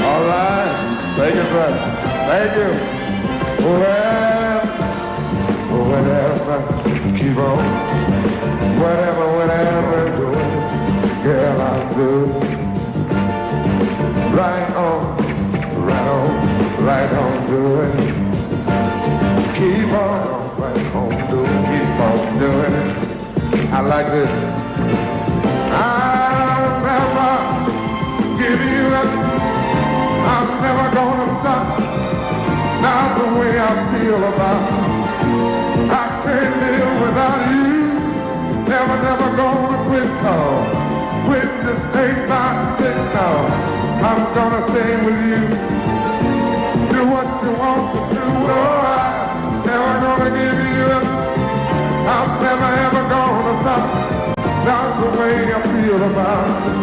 All right. Thank you, brother. Thank you. Well, whatever, keep on. Whatever doing, girl, I'll do. Right on, doing. Keep on, right on doing. Keep on doing it. I like this. I'll never give you up. I'm never gonna stop. Not the way I feel about you. I can't live without you. Never gonna quit, no. Quit this ain't my shit, no. I'm gonna stay with you. Do what you want to do. Oh, I'm never gonna give you up. I'm never ever gonna stop. That's the way I feel about you.